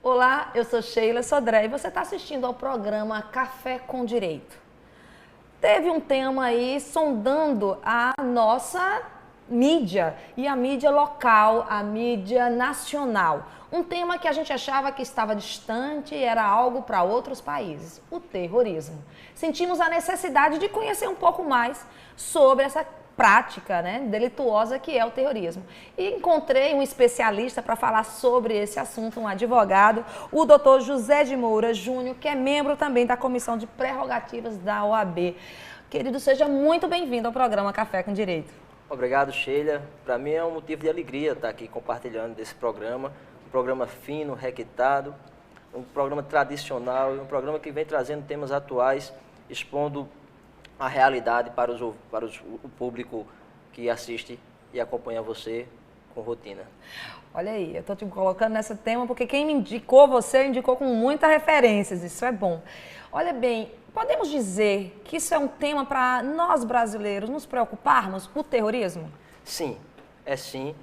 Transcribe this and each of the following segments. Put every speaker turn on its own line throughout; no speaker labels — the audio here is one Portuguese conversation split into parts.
Olá, eu sou Sheila Sodré e você está assistindo ao programa Café com Direito. Teve um tema aí sondando a nossa mídia e a mídia local, a mídia nacional. Um tema que a gente achava que estava distante e era algo para outros países, o terrorismo. Sentimos a necessidade de conhecer um pouco mais sobre essa prática, delituosa que é o terrorismo. E encontrei um especialista para falar sobre esse assunto, um advogado, o doutor José de Moura Júnior, que é membro também da Comissão de Prerrogativas da OAB. Querido, seja muito bem-vindo ao programa Café com Direito.
Obrigado, Sheila. Para mim é um motivo de alegria estar aqui compartilhando desse programa, um programa fino, requintado, um programa tradicional e um programa que vem trazendo temas atuais, expondo a realidade para o público que assiste e acompanha você com rotina.
Olha aí, eu estou te colocando nesse tema porque quem me indicou, você indicou com muitas referências, isso é bom. Olha bem, podemos dizer que isso é um tema para nós brasileiros nos preocuparmos, o terrorismo?
Sim, é sim.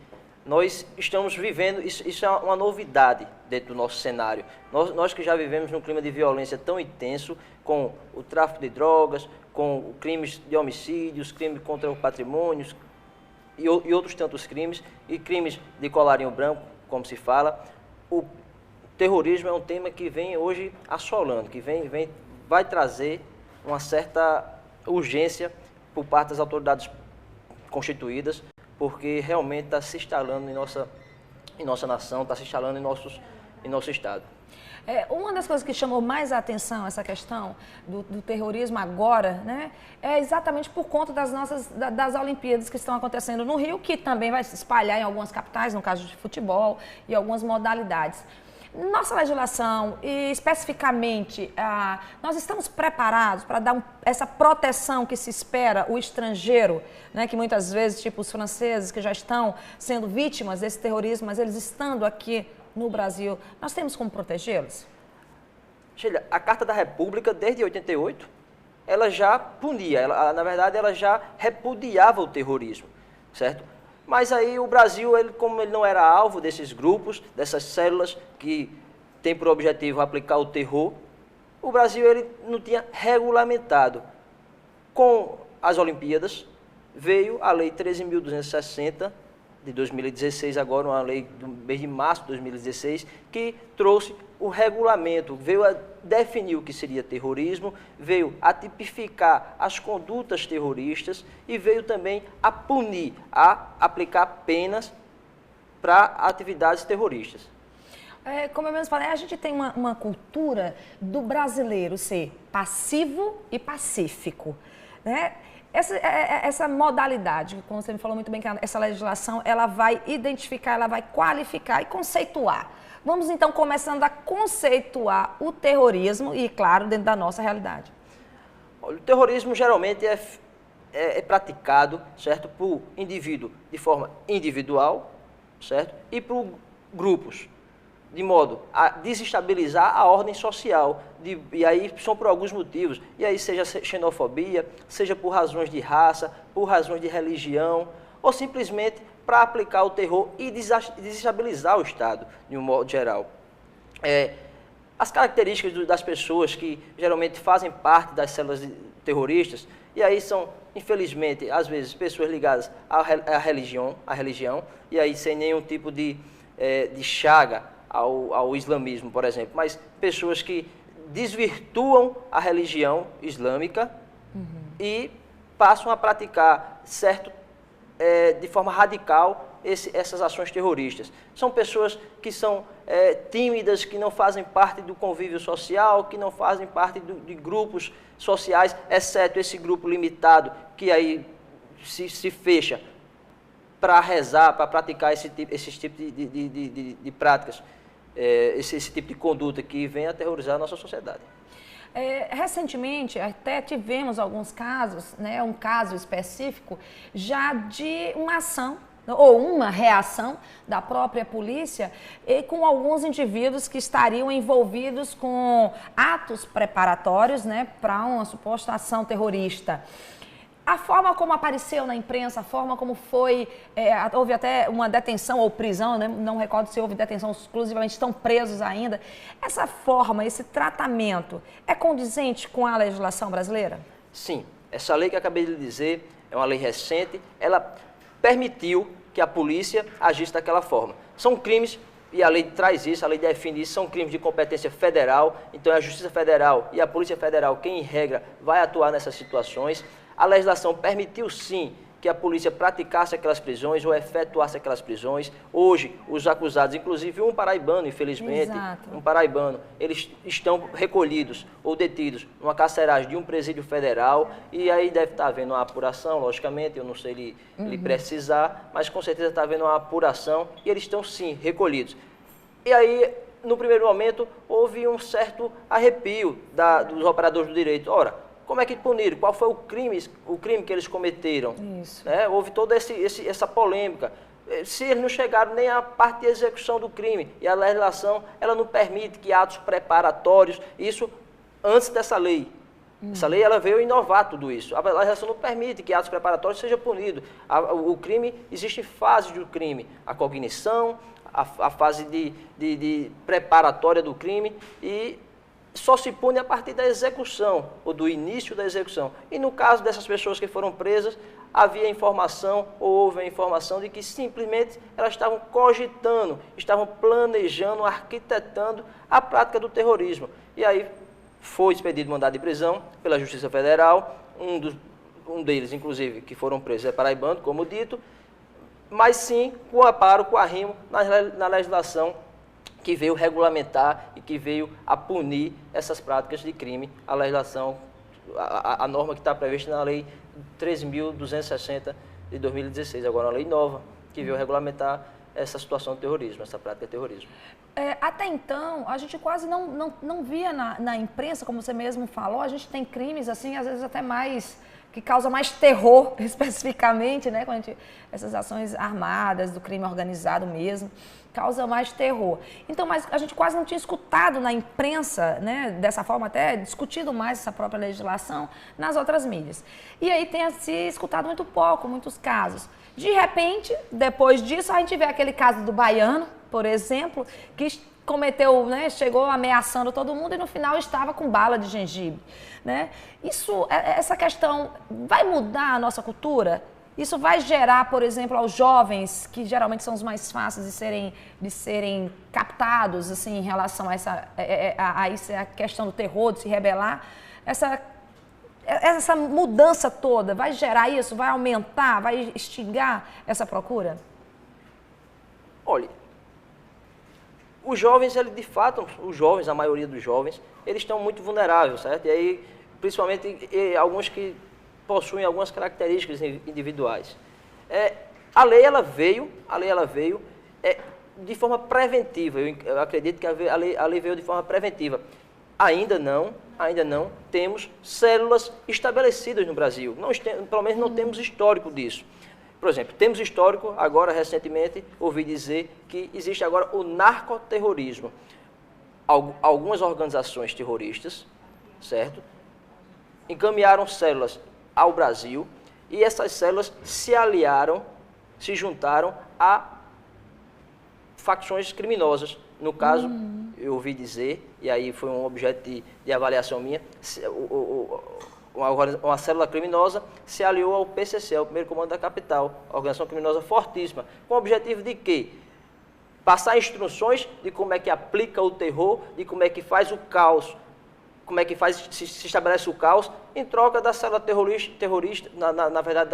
Nós estamos vivendo, isso é uma novidade dentro do nosso cenário. Nós que já vivemos num clima de violência tão intenso, com o tráfico de drogas, com crimes de homicídios, crimes contra o patrimônio e outros tantos crimes, e crimes de colarinho branco, como se fala. O terrorismo é um tema que vem hoje assolando, que vai trazer uma certa urgência por parte das autoridades constituídas, porque realmente está se instalando em nossa nação, está se instalando em nosso Estado.
Uma das coisas que chamou mais a atenção, essa questão do terrorismo agora, é exatamente por conta das Olimpíadas que estão acontecendo no Rio, que também vai se espalhar em algumas capitais, no caso de futebol, e algumas modalidades. Nossa legislação, e especificamente, nós estamos preparados para dar essa proteção que se espera o estrangeiro, que muitas vezes, tipo os franceses, que já estão sendo vítimas desse terrorismo, mas eles estando aqui no Brasil, nós temos como protegê-los?
Sheila, a Carta da República, desde 88, ela já punia, na verdade, ela já repudiava o terrorismo, certo? Mas aí o Brasil, como ele não era alvo desses grupos, dessas células que têm por objetivo aplicar o terror, o Brasil ele não tinha regulamentado. Com as Olimpíadas, veio a Lei 13.260, de 2016, agora uma lei do mês de março de 2016, que trouxe o regulamento, veio a definir o que seria terrorismo, veio a tipificar as condutas terroristas e veio também a punir, a aplicar penas para atividades terroristas.
Como eu mesmo falei, a gente tem uma cultura do brasileiro ser passivo e pacífico, Essa modalidade, como você me falou muito bem, que essa legislação, ela vai identificar, ela vai qualificar e conceituar. Vamos então começando a conceituar o terrorismo e, claro, dentro da nossa realidade.
Olha, o terrorismo geralmente é praticado, certo, por indivíduo de forma individual, certo, e por grupos, de modo a desestabilizar a ordem social, e aí são por alguns motivos, e aí seja xenofobia, seja por razões de raça, por razões de religião, ou simplesmente para aplicar o terror e desestabilizar o Estado, de um modo geral. As características das pessoas que geralmente fazem parte das células terroristas, e aí são, infelizmente, às vezes, pessoas ligadas à religião, e aí sem nenhum tipo de chaga ao islamismo, por exemplo, mas pessoas que desvirtuam a religião islâmica e passam a praticar de forma radical essas ações terroristas. São pessoas que são tímidas, que não fazem parte do convívio social, que não fazem parte de grupos sociais, exceto esse grupo limitado que aí se fecha para rezar, para praticar esse tipo de práticas, esse tipo de conduta que vem aterrorizar a nossa sociedade.
Recentemente, até tivemos alguns casos, um caso específico, já de uma ação ou uma reação da própria polícia e com alguns indivíduos que estariam envolvidos com atos preparatórios para uma suposta ação terrorista. A forma como apareceu na imprensa, a forma como foi, houve até uma detenção ou prisão, né? Não recordo se houve detenção exclusivamente, estão presos ainda. Essa forma, esse tratamento, é condizente com a legislação brasileira?
Sim, essa lei que eu acabei de dizer é uma lei recente, ela permitiu que a polícia agisse daquela forma. São crimes, e a lei traz isso, a lei define isso, são crimes de competência federal, então é a Justiça Federal e a Polícia Federal quem, em regra, vai atuar nessas situações. A legislação permitiu, sim, que a polícia praticasse aquelas prisões ou efetuasse aquelas prisões. Hoje, os acusados, inclusive um paraibano, infelizmente,
Exato.
um paraibano, eles estão recolhidos ou detidos numa carceragem de um presídio federal e aí deve estar havendo uma apuração, logicamente, eu não sei lhe precisar, mas com certeza está havendo uma apuração e eles estão, sim, recolhidos. E aí, no primeiro momento, houve um certo arrepio dos operadores do direito. Ora, como é que puniram? Qual foi o crime que eles cometeram?
Isso.
Houve toda essa polêmica. Se eles não chegaram nem à parte de execução do crime, e a legislação ela não permite que atos preparatórios, isso antes dessa lei. Essa lei ela veio inovar tudo isso. A legislação não permite que atos preparatórios sejam punidos. O crime, existe fases do crime. A cognição, a fase de preparatória do crime e só se pune a partir da execução, ou do início da execução. E no caso dessas pessoas que foram presas, havia informação, ou houve a informação de que simplesmente elas estavam cogitando, estavam planejando, arquitetando a prática do terrorismo. E aí foi expedido mandado de prisão pela Justiça Federal, um deles, inclusive, que foram presos é paraibano, como dito, mas sim com amparo, com arrimo na legislação que veio regulamentar e que veio a punir essas práticas de crime, a legislação, a norma que está prevista na Lei 13.260 de 2016, agora uma lei nova, que veio regulamentar essa situação de terrorismo, essa prática de terrorismo.
Até então, a gente quase não via na imprensa, como você mesmo falou, a gente tem crimes, assim, às vezes até mais, que causam mais terror, especificamente, né? Quando essas ações armadas, do crime organizado mesmo, causa mais terror. Então, mas a gente quase não tinha escutado na imprensa, né, dessa forma, até discutido mais essa própria legislação nas outras mídias. E aí tem se escutado muito pouco, muitos casos. De repente, depois disso, a gente vê aquele caso do baiano, por exemplo, que cometeu, né, chegou ameaçando todo mundo e no final estava com bala de gengibre, né? Essa questão vai mudar a nossa cultura? Isso vai gerar, por exemplo, aos jovens, que geralmente são os mais fáceis de serem captados, assim, em relação a essa questão do terror, de se rebelar, essa mudança toda, vai gerar isso, vai aumentar, vai instigar essa procura?
Olha, os jovens, de fato, a maioria dos jovens, eles estão muito vulneráveis, certo? E aí, principalmente, alguns que possuem algumas características individuais. A lei ela veio de forma preventiva. Eu acredito que a lei veio de forma preventiva. Ainda não temos células estabelecidas no Brasil. Pelo menos não temos histórico disso. Por exemplo, temos histórico, agora recentemente, ouvi dizer que existe agora o narcoterrorismo. Algumas organizações terroristas, certo? Encaminharam células ao Brasil e essas células se aliaram, se juntaram a facções criminosas. No caso, eu ouvi dizer, e aí foi um objeto de avaliação minha, uma célula criminosa se aliou ao PCC, ao Primeiro Comando da Capital, organização criminosa fortíssima, com o objetivo de quê? Passar instruções de como é que aplica o terror, de como é que faz o caos, como é que se estabelece o caos, em troca da célula terrorista na verdade,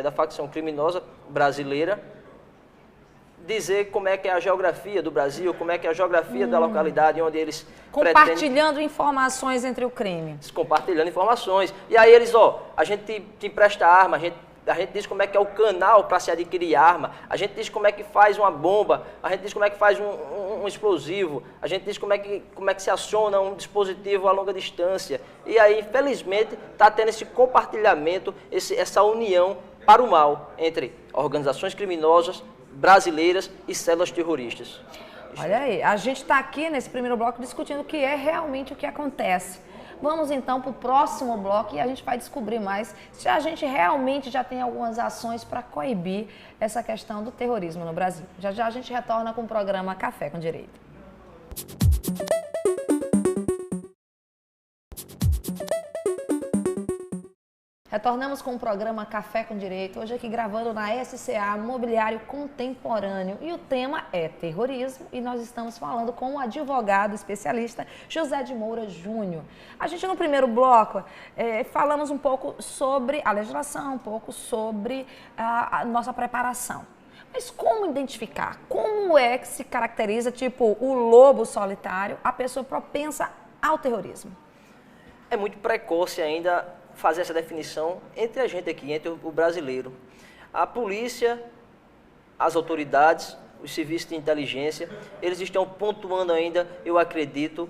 da facção criminosa brasileira, dizer como é que é a geografia do Brasil, como é que é a geografia da localidade onde eles
compartilhando informações entre o crime.
Compartilhando informações. E aí eles, a gente te empresta arma, a gente diz como é que é o canal para se adquirir arma, a gente diz como é que faz uma bomba, a gente diz como é que faz um explosivo, a gente diz como é que se aciona um dispositivo a longa distância. E aí, infelizmente, está tendo esse compartilhamento, essa união para o mal entre organizações criminosas brasileiras e células terroristas.
Olha aí, a gente está aqui nesse primeiro bloco discutindo o que é realmente o que acontece. Vamos então para o próximo bloco e a gente vai descobrir mais se a gente realmente já tem algumas ações para coibir essa questão do terrorismo no Brasil. Já já a gente retorna com o programa Café com Direito. Retornamos com o programa Café com Direito, hoje aqui gravando na SCA Mobiliário Contemporâneo, e o tema é terrorismo, e nós estamos falando com o advogado especialista José de Moura Júnior. A gente no primeiro bloco falamos um pouco sobre a legislação, um pouco sobre a nossa preparação. Mas como identificar? Como é que se caracteriza, tipo, o lobo solitário, a pessoa propensa ao terrorismo?
É muito precoce ainda fazer essa definição entre a gente aqui, entre o brasileiro. A polícia, as autoridades, os serviços de inteligência, eles estão pontuando ainda, eu acredito,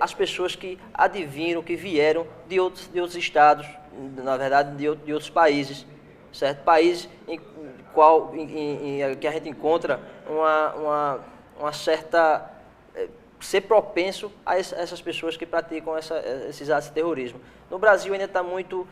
as pessoas que adivinham, que vieram de outros estados, na verdade, de outros países, certo? Países em que a gente encontra uma certa ser propenso a essas pessoas que praticam esses atos de terrorismo. No Brasil ainda é muito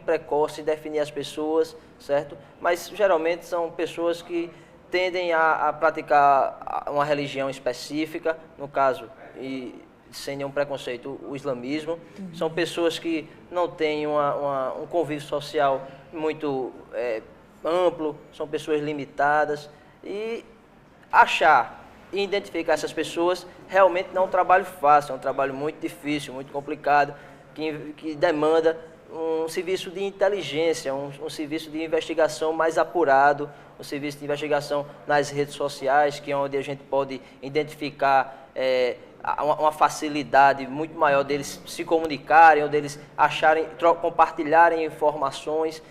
precoce definir as pessoas, certo? Mas geralmente são pessoas que tendem a praticar uma religião específica, no caso, e sem nenhum preconceito, o islamismo. São pessoas que não têm um convívio social muito amplo, são pessoas limitadas, e achar e identificar essas pessoas realmente não é um trabalho fácil, é um trabalho muito difícil, muito complicado, que demanda um serviço de inteligência, um serviço de investigação mais apurado, um serviço de investigação nas redes sociais, que é onde a gente pode identificar uma facilidade muito maior deles se comunicarem, ou deles compartilharem informações.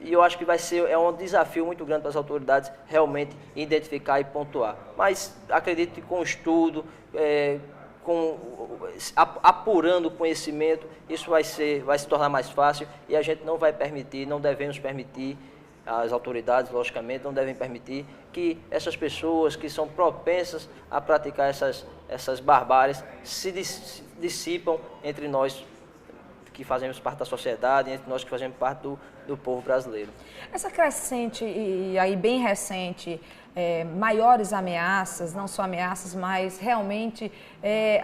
E eu acho que é um desafio muito grande para as autoridades realmente identificar e pontuar. Mas acredito que com estudo, apurando o conhecimento, isso vai se tornar mais fácil, e a gente não vai permitir, não devemos permitir, as autoridades, logicamente, não devem permitir que essas pessoas que são propensas a praticar essas barbáries se dissipam entre nós que fazemos parte da sociedade, entre nós que fazemos parte do povo brasileiro.
Essa crescente e aí bem recente, maiores ameaças, não só ameaças, mas realmente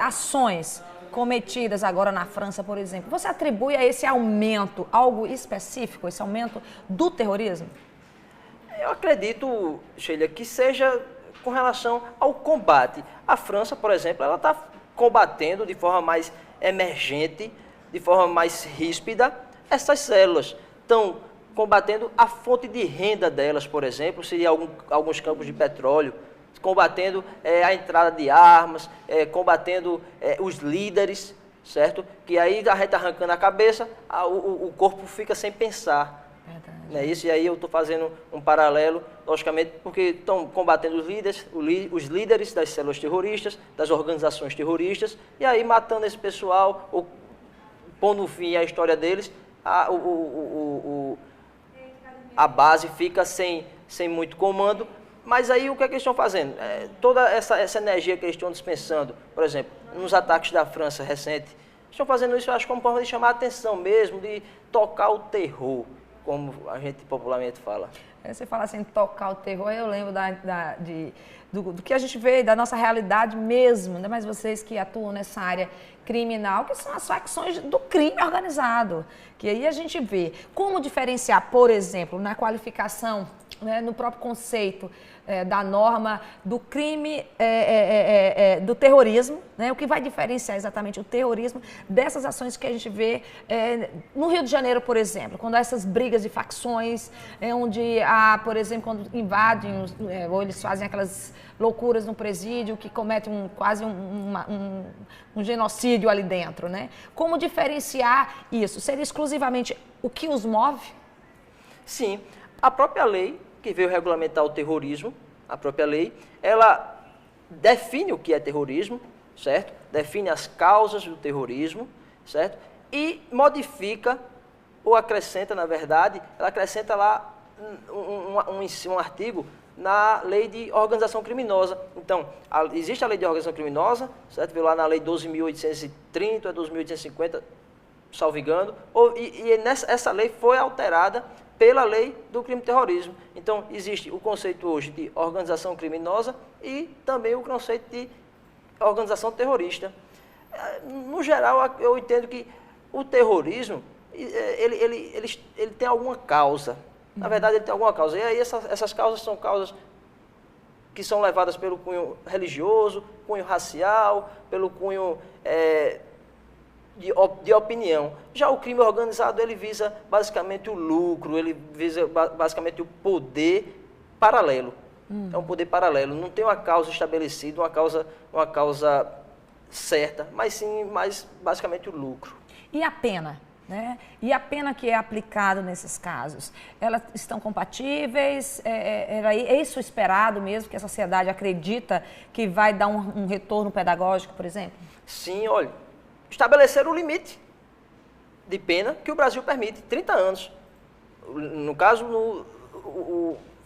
ações cometidas agora na França, por exemplo, você atribui a esse aumento algo específico, esse aumento do terrorismo?
Eu acredito, Sheila, que seja com relação ao combate. A França, por exemplo, ela está combatendo de forma mais emergente, de forma mais ríspida, essas células. Estão combatendo a fonte de renda delas, por exemplo, seria alguns campos de petróleo, combatendo a entrada de armas, combatendo os líderes, certo? Que aí a gente arrancando a cabeça, o corpo fica sem pensar. Não é isso? E aí eu estou fazendo um paralelo, logicamente, porque estão combatendo os líderes das células terroristas, das organizações terroristas, e aí matando esse pessoal, ou pondo fim à história deles, a base fica sem muito comando. Mas aí o que é que eles estão fazendo? Toda essa energia que eles estão dispensando, por exemplo, nos ataques da França recente, estão fazendo isso, eu acho, como forma de chamar a atenção mesmo, de tocar o terror, como a gente popularmente fala.
Você fala assim, tocar o terror, eu lembro do que a gente vê, da nossa realidade mesmo, ainda mais vocês que atuam nessa área criminal, que são as facções do crime organizado. Que aí a gente vê como diferenciar, por exemplo, na qualificação, né, no próprio conceito da norma do crime, do terrorismo, né, o que vai diferenciar exatamente o terrorismo dessas ações que a gente vê no Rio de Janeiro, por exemplo, quando há essas brigas de facções, onde há, por exemplo, quando invadem, ou eles fazem aquelas loucuras no presídio, que cometem quase um genocídio ali dentro, né? Como diferenciar isso? Seria exclusivamente o que os move?
Sim, a própria lei que veio regulamentar o terrorismo, a própria lei, ela define o que é terrorismo, certo? Define as causas do terrorismo, certo? E modifica, ou acrescenta, na verdade, ela acrescenta lá um artigo na lei de organização criminosa. Então, existe a lei de organização criminosa, certo? Veio lá na lei 12.830, 12.850, salvo engano, essa lei foi alterada pela lei do crime de terrorismo. Então, existe o conceito hoje de organização criminosa e também o conceito de organização terrorista. No geral, eu entendo que o terrorismo, ele tem alguma causa. Na verdade, ele tem alguma causa. E aí, essas causas são causas que são levadas pelo cunho religioso, cunho racial, pelo cunho de opinião. Já o crime organizado, ele visa basicamente o lucro, ele visa basicamente o poder paralelo. É um poder paralelo. Não tem uma causa estabelecida, uma causa certa, mas sim, basicamente o lucro.
E a pena? Né? E a pena que é aplicada nesses casos, elas estão compatíveis? É isso esperado mesmo, que a sociedade acredita que vai dar um retorno pedagógico, por exemplo?
Sim, olha, estabelecer o limite de pena que o Brasil permite, 30 anos. No caso,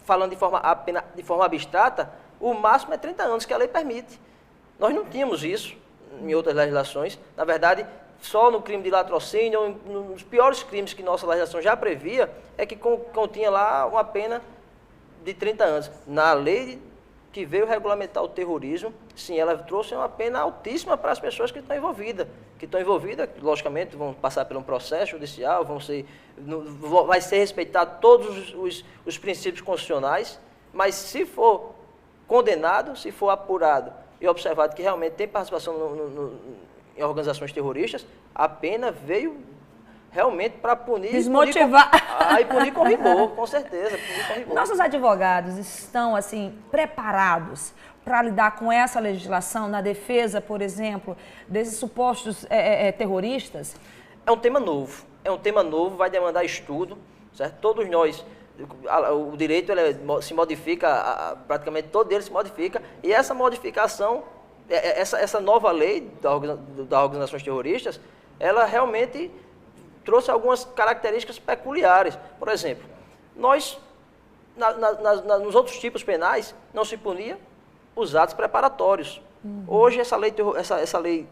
falando de forma abstrata, o máximo é 30 anos que a lei permite. Nós não tínhamos isso em outras legislações. Na verdade, só no crime de latrocínio, nos piores crimes que nossa legislação já previa, é que continha lá uma pena de 30 anos. Na lei que veio regulamentar o terrorismo, sim, ela trouxe uma pena altíssima para as pessoas que estão envolvidas. Logicamente, vão passar por um processo judicial, vai ser respeitado todos os princípios constitucionais, mas se for condenado, se for apurado e observado que realmente tem participação em organizações terroristas, a pena veio realmente para punir.
Desmotivar.
E punir com rigor, com certeza. Punir com rigor.
Nossos advogados estão, assim, preparados para lidar com essa legislação na defesa, por exemplo, desses supostos terroristas?
É um tema novo, vai demandar estudo, certo? Todos nós, o direito se modifica, praticamente todo ele se modifica, e essa modificação, essa nova lei das organizações terroristas, ela realmente trouxe algumas características peculiares. Por exemplo, nós, nos outros tipos penais, não se punia os atos preparatórios. Hoje, essa lei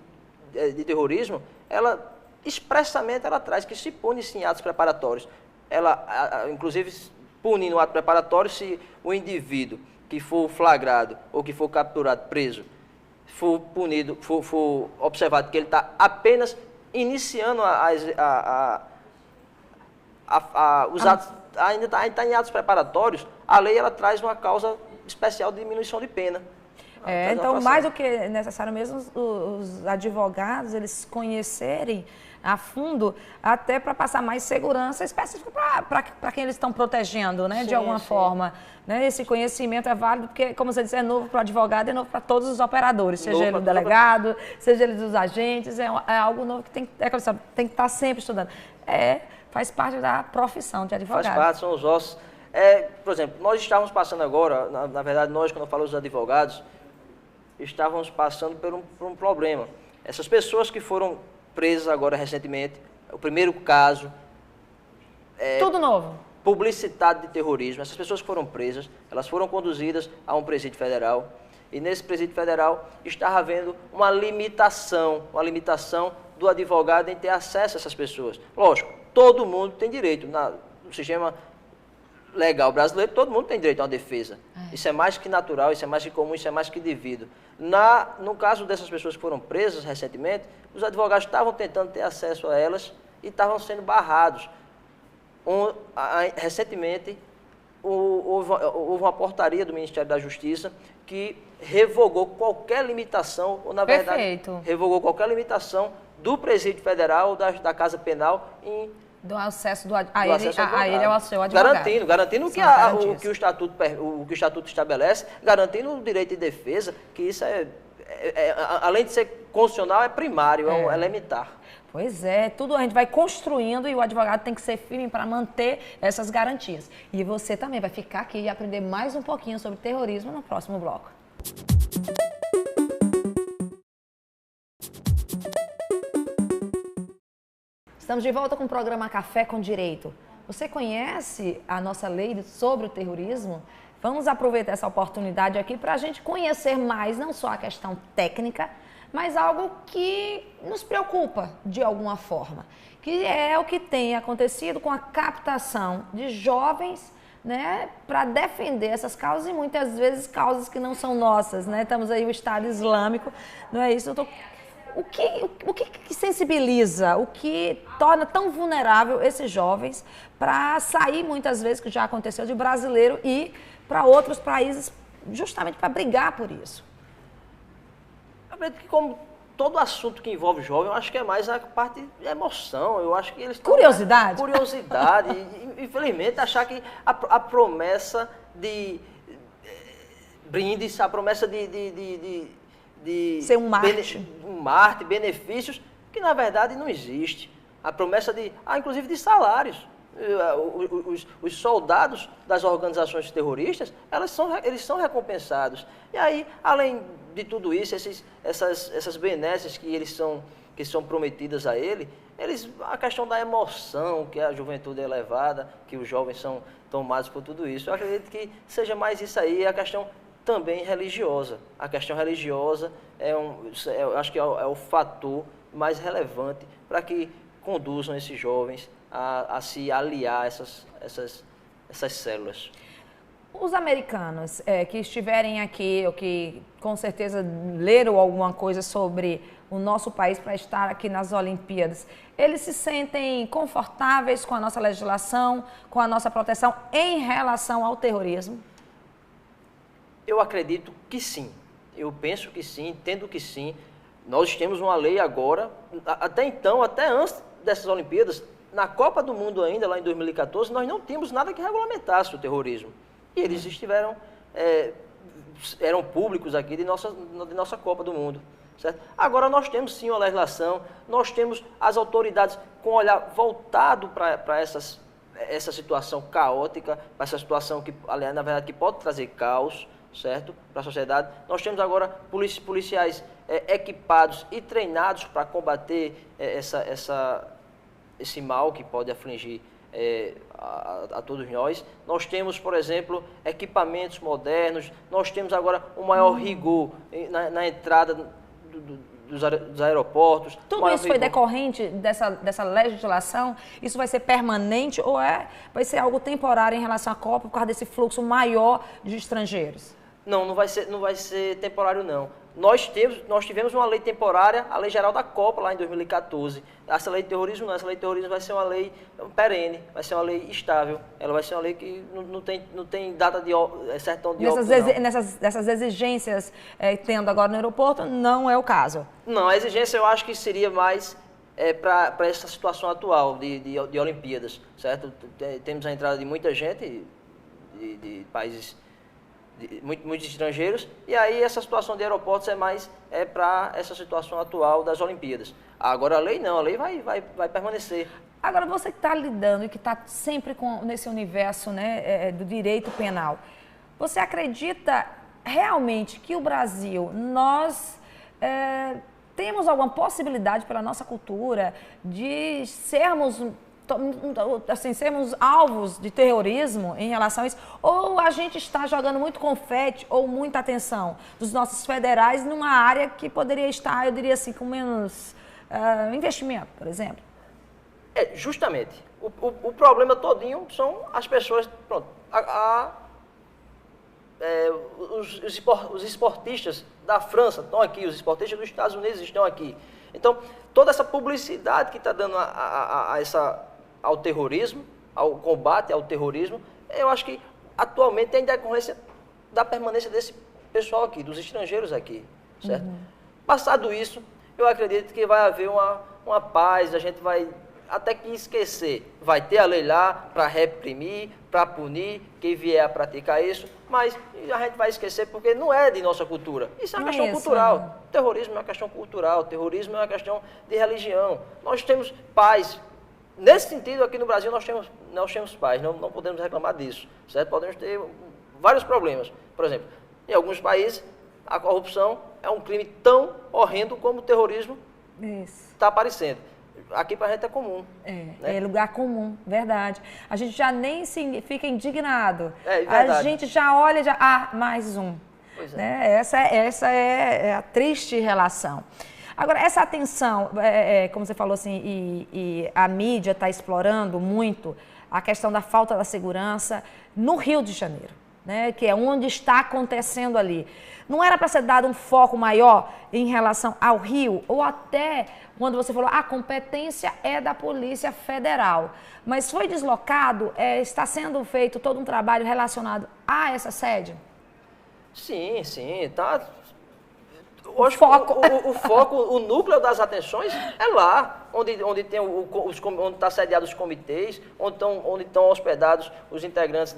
de terrorismo, ela expressamente traz que se pune sim atos preparatórios. Ela, inclusive, pune no ato preparatório se o indivíduo que for flagrado ou que for capturado, preso, for punido, for observado que ele está apenas iniciando os atos, ainda está em atos preparatórios, a lei ela traz uma causa especial de diminuição de pena.
Então, mais do que necessário mesmo, os advogados, eles conhecerem a fundo, até para passar mais segurança específica para quem eles estão protegendo, né, de alguma forma. Né? Esse conhecimento é válido porque, como você disse, é novo para o advogado, é novo para todos os operadores, seja ele o delegado, seja ele os agentes, é algo novo que tem que estar sempre estudando. Faz parte da profissão de advogado.
Faz parte, são os ossos. Por exemplo, nós estávamos passando agora, na verdade, nós, quando eu falo dos advogados, estávamos passando por um problema. Essas pessoas que foram presas agora recentemente, o primeiro caso...
Tudo novo.
Publicitado de terrorismo. Essas pessoas que foram presas, elas foram conduzidas a um presídio federal. E nesse presídio federal estava havendo uma limitação do advogado em ter acesso a essas pessoas. Lógico, todo mundo tem direito. No sistema legal brasileiro, todo mundo tem direito a uma defesa. Isso é mais que natural, isso é mais que comum, isso é mais que devido. No caso dessas pessoas que foram presas recentemente, os advogados estavam tentando ter acesso a elas e estavam sendo barrados. Recentemente, houve uma portaria do Ministério da Justiça que revogou qualquer limitação, ou na verdade, revogou qualquer limitação do presídio federal, da Casa Penal,
do acesso a ele ao seu advogado.
Garantindo o que o Estatuto estabelece, garantindo o direito de defesa, que isso além de ser constitucional, é primário, é elementar.
Pois é, tudo a gente vai construindo e o advogado tem que ser firme para manter essas garantias. E você também vai ficar aqui e aprender mais um pouquinho sobre terrorismo no próximo bloco. Estamos de volta com o programa Café com Direito. Você conhece a nossa lei sobre o terrorismo? Vamos aproveitar essa oportunidade aqui para a gente conhecer mais, não só a questão técnica, mas algo que nos preocupa de alguma forma, que é o que tem acontecido com a captação de jovens, né, para defender essas causas e muitas vezes causas que não são nossas, né? Estamos aí o Estado Islâmico, não é isso? O que sensibiliza, o que torna tão vulnerável esses jovens para sair muitas vezes, que já aconteceu, de brasileiro e para outros países, justamente para brigar por isso?
Eu acredito que, como todo assunto que envolve jovem, eu acho que é mais a parte de emoção. Eu acho que eles estão...
Curiosidade?
Curiosidade. E, infelizmente, achar que a promessa de brindes, a promessa de
ser um Marte.
Um Marte, benefícios, que na verdade não existe. A promessa inclusive de salários. Os soldados das organizações terroristas, eles são recompensados. E aí, além de tudo isso, essas benesses que são prometidas a a questão da emoção, que a juventude é elevada, que os jovens são tomados por tudo isso. Eu acredito que seja mais isso aí, a questão também religiosa. A questão religiosa eu acho que é o fator mais relevante para que conduzam esses jovens a se aliar a essas células.
Os americanos que estiverem aqui, ou que com certeza leram alguma coisa sobre o nosso país para estar aqui nas Olimpíadas, eles se sentem confortáveis com a nossa legislação, com a nossa proteção em relação ao terrorismo?
Eu acredito que sim. Eu penso que sim, entendo que sim. Nós temos uma lei agora, até então, até antes dessas Olimpíadas, na Copa do Mundo ainda, lá em 2014, nós não tínhamos nada que regulamentasse o terrorismo. E eles eram públicos aqui de nossa Copa do Mundo. Certo? Agora nós temos sim uma legislação, nós temos as autoridades com o olhar voltado para essa situação caótica, para essa situação que, aliás, na verdade, que pode trazer caos, certo, para a sociedade. Nós temos agora policiais equipados e treinados para combater esse mal que pode afligir a todos nós. Nós temos, por exemplo, equipamentos modernos, nós temos agora um maior rigor na entrada dos aeroportos.
Tudo isso foi decorrente dessa legislação? Isso vai ser permanente ou vai ser algo temporário em relação à Copa por causa desse fluxo maior de estrangeiros?
Não vai ser temporário, não. Nós tivemos uma lei temporária, a Lei Geral da Copa, lá em 2014. Essa lei de terrorismo não, essa lei de terrorismo vai ser uma lei perene, vai ser uma lei estável. Ela vai ser uma lei que não tem data de sertão de óbito,
nessas exigências tendo agora no aeroporto, não é o caso?
Não, a exigência eu acho que seria mais para essa situação atual de Olimpíadas, certo? Temos a entrada de muita gente de países... muitos estrangeiros, e aí essa situação de aeroportos é mais para essa situação atual das Olimpíadas. Agora a lei não, a lei vai permanecer.
Agora você que está lidando e que está sempre nesse universo, né, do direito penal, você acredita realmente que o Brasil, nós temos alguma possibilidade pela nossa cultura de sermos alvos de terrorismo em relação a isso, ou a gente está jogando muito confete ou muita atenção dos nossos federais numa área que poderia estar, eu diria assim, com menos investimento, por exemplo?
Justamente. O problema todinho são as pessoas, pronto, os esportistas da França estão aqui, os esportistas dos Estados Unidos estão aqui. Então, toda essa publicidade que está dando ao terrorismo, ao combate ao terrorismo, eu acho que atualmente tem decorrência da permanência desse pessoal aqui, dos estrangeiros aqui, certo? Uhum. Passado isso, eu acredito que vai haver uma paz, a gente vai até que esquecer. Vai ter a lei lá para reprimir, para punir quem vier a praticar isso, mas a gente vai esquecer porque não é de nossa cultura. Isso é uma questão cultural. O terrorismo é uma questão cultural, o terrorismo é uma questão de religião. Nós temos paz. Nesse sentido, aqui no Brasil, nós temos paz, não podemos reclamar disso, certo? Podemos ter vários problemas. Por exemplo, em alguns países, a corrupção é um crime tão horrendo como o terrorismo está aparecendo. aqui para a gente é comum.
É lugar comum, verdade. A gente já nem fica indignado.
Verdade.
A gente já olha e já, mais um.
Pois é.
Né? Essa é a triste relação. Agora, essa atenção, como você falou assim, e a mídia está explorando muito a questão da falta da segurança no Rio de Janeiro, né? Que é onde está acontecendo ali. Não era para ser dado um foco maior em relação ao Rio, ou até quando você falou, a competência é da Polícia Federal, mas foi deslocado, está sendo feito todo um trabalho relacionado a essa sede?
Sim, tá. Hoje, o foco, o núcleo das atenções é lá, onde tem onde está sediado os comitês, onde estão hospedados os integrantes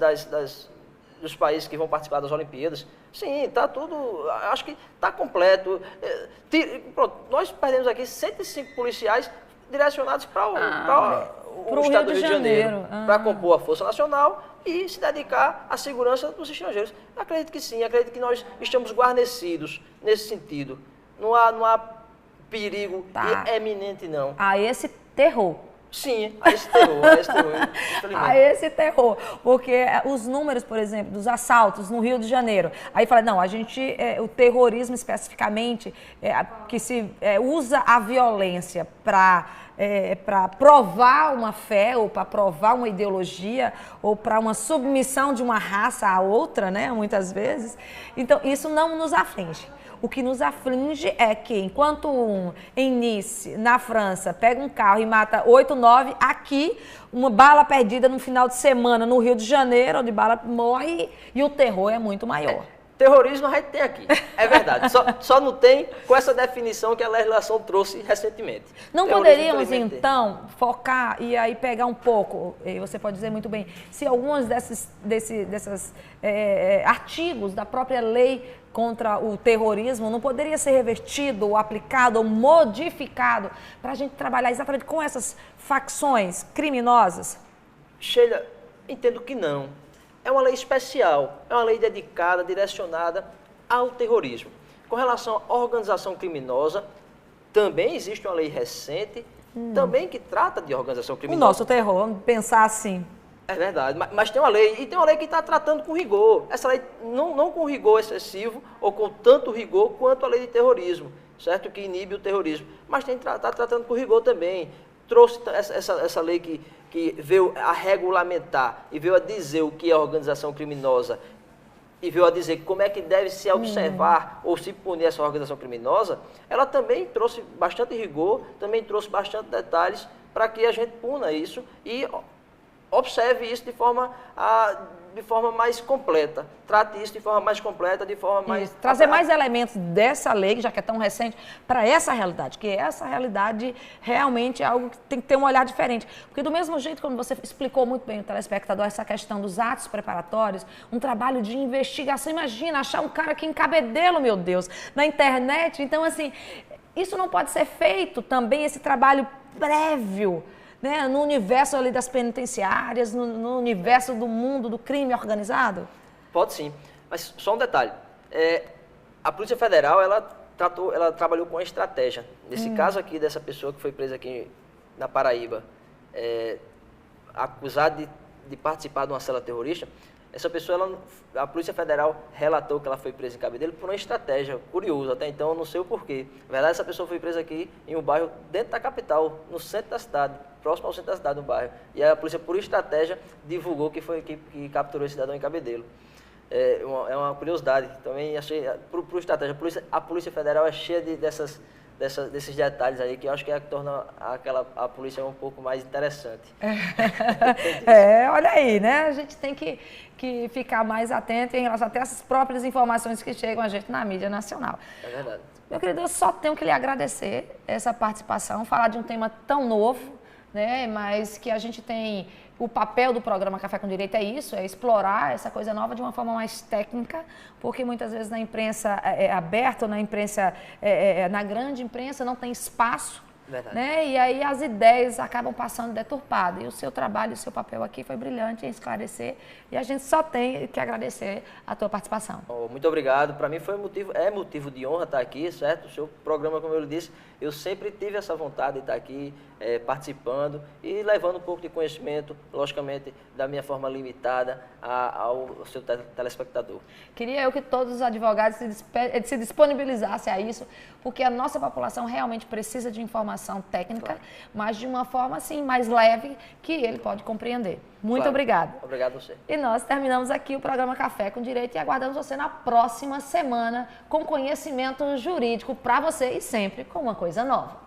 dos países que vão participar das Olimpíadas. Sim, está tudo, acho que está completo. Pronto, nós perdemos aqui 105 policiais direcionados para o estado do Rio de Janeiro, para compor a Força Nacional e se dedicar à segurança dos estrangeiros. Acredito que sim, acredito que nós estamos guarnecidos nesse sentido. Não há perigo eminente, não.
A esse terror.
Sim, a esse terror, infelizmente.
A esse terror, porque os números, por exemplo, dos assaltos no Rio de Janeiro, aí fala, não, o terrorismo especificamente, que se usa a violência para provar uma fé, ou para provar uma ideologia, ou para uma submissão de uma raça à outra, né, muitas vezes. Então, isso não nos aflige. O que nos aflige é que, enquanto em Nice, na França, pega um carro e mata 8, 9, aqui, uma bala perdida no final de semana no Rio de Janeiro, onde bala morre e o terror é muito maior.
Terrorismo a gente tem aqui, é verdade. Só não tem com essa definição que a legislação trouxe recentemente.
Não poderíamos, então, focar e aí pegar um pouco, e você pode dizer muito bem, se alguns desses artigos da própria lei contra o terrorismo não poderia ser revertido, ou aplicado, ou modificado para a gente trabalhar exatamente com essas facções criminosas?
Sheila, entendo que não. É uma lei especial, é uma lei dedicada, direcionada ao terrorismo. Com relação à organização criminosa, também existe uma lei recente, também que trata de organização criminosa.
O nosso terror, vamos pensar assim.
É verdade, mas tem uma lei, e tem uma lei que está tratando com rigor. Essa lei não com rigor excessivo, ou com tanto rigor quanto a lei de terrorismo, certo? Que inibe o terrorismo. Mas está tratando com rigor também. Trouxe essa lei que veio a regulamentar e veio a dizer o que é organização criminosa e veio a dizer como é que deve se observar ou se punir essa organização criminosa, ela também trouxe bastante rigor, também trouxe bastante detalhes para que a gente puna isso e observe isso de forma mais completa. Trate isso de forma mais completa, de forma mais...
Trazer mais elementos dessa lei, já que é tão recente, para essa realidade, que essa realidade realmente é algo que tem que ter um olhar diferente. Porque do mesmo jeito, como você explicou muito bem o telespectador, essa questão dos atos preparatórios, um trabalho de investigação, imagina, achar um cara aqui em Cabedelo, meu Deus, na internet. Então, assim, isso não pode ser feito também, esse trabalho prévio, né, no universo ali das penitenciárias, no universo do mundo do crime organizado?
Pode sim, mas só um detalhe. A Polícia Federal, ela trabalhou com a estratégia. Nesse caso aqui, dessa pessoa que foi presa aqui na Paraíba, acusada de participar de uma cela terrorista, essa pessoa, a Polícia Federal relatou que ela foi presa em Cabedelo por uma estratégia curiosa. Até então, eu não sei o porquê. Na verdade, essa pessoa foi presa aqui em um bairro dentro da capital, no centro da cidade, próximo ao centro da cidade, no bairro. E a polícia, por estratégia, divulgou que capturou esse cidadão em Cabedelo. É uma curiosidade. Também achei, por estratégia, a Polícia Federal é cheia desses detalhes aí, que eu acho que é que torna a polícia um pouco mais interessante.
Olha aí, né? A gente tem que ficar mais atento em relação até essas próprias informações que chegam a gente na mídia nacional.
É verdade.
Meu querido, eu só tenho que lhe agradecer essa participação, falar de um tema tão novo, né? Mas que a gente tem... O papel do programa Café com Direito é isso, é explorar essa coisa nova de uma forma mais técnica, porque muitas vezes na imprensa aberta, ou na imprensa, na grande imprensa, não tem espaço
Verdade.
né? E aí as ideias acabam passando deturpadas. E o seu trabalho, o seu papel aqui foi brilhante em esclarecer. E a gente só tem que agradecer a tua participação.
Oh, muito obrigado. Para mim foi motivo de honra estar aqui, certo? O seu programa, como eu lhe disse, eu sempre tive essa vontade de estar aqui participando e levando um pouco de conhecimento, logicamente, da minha forma limitada ao seu telespectador.
Queria eu que todos os advogados se disponibilizassem a isso, porque a nossa população realmente precisa de informação técnica, claro, mas de uma forma assim mais leve que ele pode compreender. Muito
claro.
Obrigado.
Obrigado a você.
E nós terminamos aqui o programa Café com Direito e aguardamos você na próxima semana com conhecimento jurídico para você e sempre com uma coisa nova.